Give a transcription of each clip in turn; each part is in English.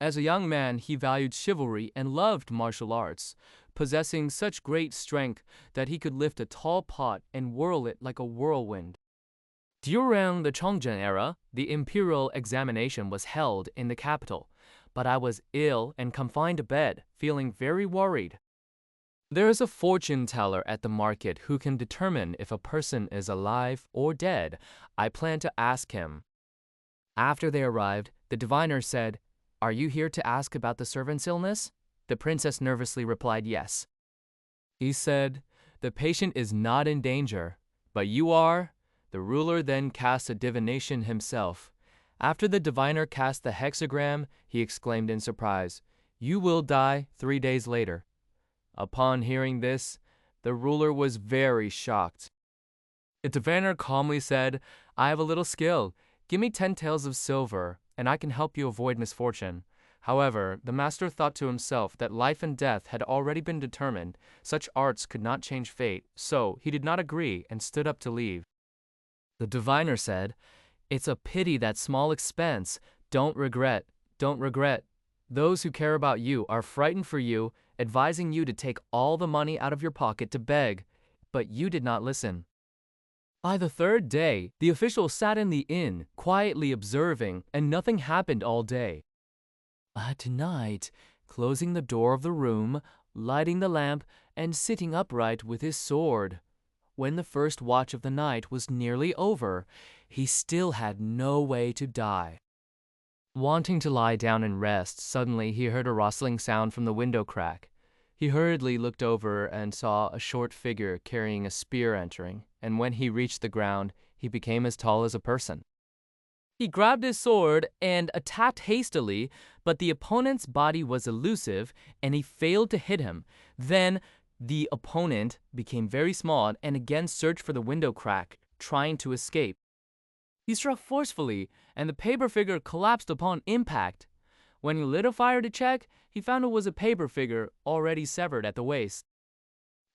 As a young man, he valued chivalry and loved martial arts, possessing such great strength that he could lift a tall pot and whirl it like a whirlwind. During the Chongzhen era, the imperial examination was held in the capital, but I was ill and confined to bed, feeling very worried. There is a fortune teller at the market who can determine if a person is alive or dead. I plan to ask him. After they arrived, the diviner said, "Are you here to ask about the servant's illness?" The princess nervously replied yes. He said, "The patient is not in danger, but you are." The ruler then cast a divination himself. After the diviner cast the hexagram, he exclaimed in surprise, "You will die 3 days later." Upon hearing this, the ruler was very shocked. The diviner calmly said, "I have a little skill. Give me 10 taels of silver, and I can help you avoid misfortune." However, the master thought to himself that life and death had already been determined. Such arts could not change fate, so he did not agree and stood up to leave. The diviner said, "It's a pity that small expense. Don't regret. Don't regret. Those who care about you are frightened for you, advising you to take all the money out of your pocket to beg, but you did not listen." By the third day, the official sat in the inn, quietly observing, and nothing happened all day. At night, closing the door of the room, lighting the lamp, and sitting upright with his sword. When the first watch of the night was nearly over, he still had no way to die. Wanting to lie down and rest, suddenly he heard a rustling sound from the window crack. He hurriedly looked over and saw a short figure carrying a spear entering, and when he reached the ground, he became as tall as a person. He grabbed his sword and attacked hastily, but the opponent's body was elusive and he failed to hit him. Then the opponent became very small and again searched for the window crack, trying to escape. He struck forcefully, and the paper figure collapsed upon impact. When he lit a fire to check, he found it was a paper figure already severed at the waist.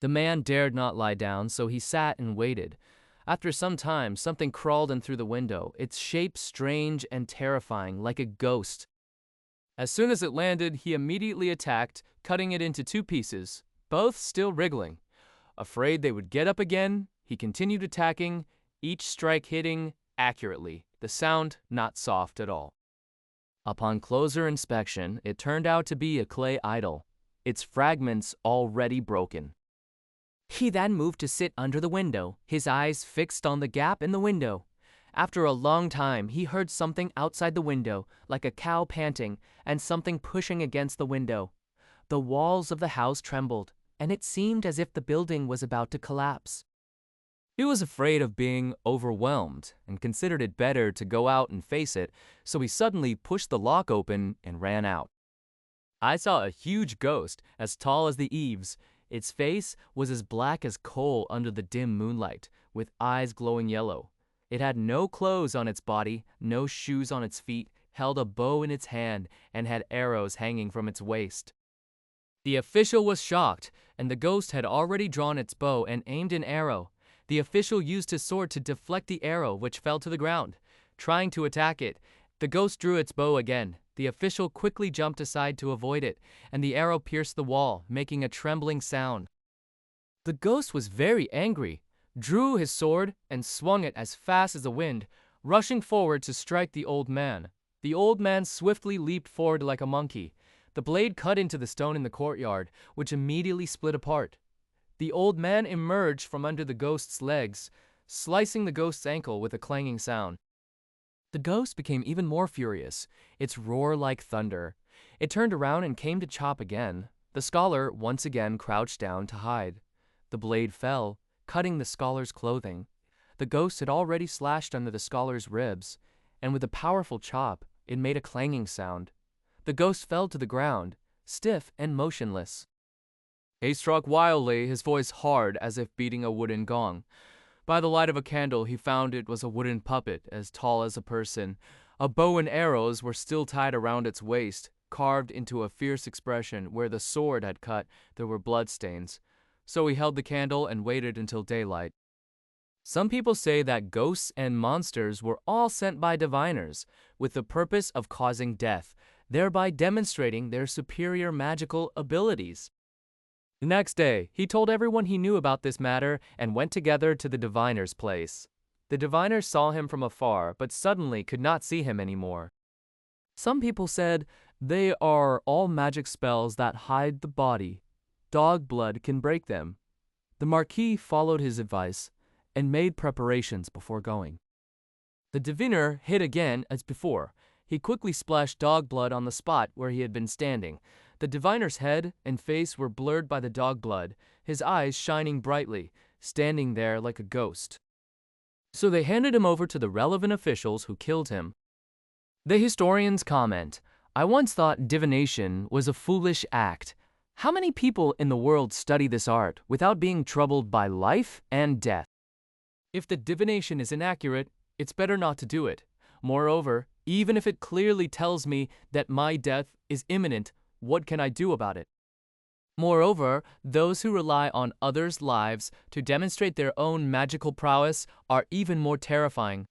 The man dared not lie down, so he sat and waited. After some time, something crawled in through the window, its shape strange and terrifying, like a ghost. As soon as it landed, he immediately attacked, cutting it into 2 pieces, both still wriggling. Afraid they would get up again, he continued attacking, each strike hitting accurately, the sound not soft at all. Upon closer inspection, it turned out to be a clay idol, its fragments already broken. He then moved to sit under the window, his eyes fixed on the gap in the window. After a long time, he heard something outside the window, like a cow panting, and something pushing against the window. The walls of the house trembled, and it seemed as if the building was about to collapse. He was afraid of being overwhelmed and considered it better to go out and face it, so he suddenly pushed the lock open and ran out. I saw a huge ghost, as tall as the eaves. Its face was as black as coal under the dim moonlight, with eyes glowing yellow. It had no clothes on its body, no shoes on its feet, held a bow in its hand, and had arrows hanging from its waist. The official was shocked, and the ghost had already drawn its bow and aimed an arrow. The official used his sword to deflect the arrow, which fell to the ground. Trying to attack it, the ghost drew its bow again. The official quickly jumped aside to avoid it, and the arrow pierced the wall, making a trembling sound. The ghost was very angry, drew his sword, and swung it as fast as the wind, rushing forward to strike the old man. The old man swiftly leaped forward like a monkey. The blade cut into the stone in the courtyard, which immediately split apart. The old man emerged from under the ghost's legs, slicing the ghost's ankle with a clanging sound. The ghost became even more furious, its roar like thunder. It turned around and came to chop again. The scholar once again crouched down to hide. The blade fell, cutting the scholar's clothing. The ghost had already slashed under the scholar's ribs, and with a powerful chop, it made a clanging sound. The ghost fell to the ground, stiff and motionless. He struck wildly, his voice hard as if beating a wooden gong. By the light of a candle, he found it was a wooden puppet as tall as a person. A bow and arrows were still tied around its waist. Carved into a fierce expression where the sword had cut, there were bloodstains. So he held the candle and waited until daylight. Some people say that ghosts and monsters were all sent by diviners with the purpose of causing death. thereby demonstrating their superior magical abilities. The next day, he told everyone he knew about this matter and went together to the diviner's place. The diviner saw him from afar, but suddenly could not see him anymore. Some people said, "They are all magic spells that hide the body. Dog blood can break them." The Marquis followed his advice and made preparations before going. The diviner hid again as before. He quickly splashed dog blood on the spot where he had been standing. The diviner's head and face were blurred by the dog blood, his eyes shining brightly, standing there like a ghost. So they handed him over to the relevant officials who killed him. The historians comment, "I once thought divination was a foolish act. How many people in the world study this art without being troubled by life and death? If the divination is inaccurate, it's better not to do it. Moreover, even if it clearly tells me that my death is imminent, what can I do about it? Moreover, those who rely on others' lives to demonstrate their own magical prowess are even more terrifying.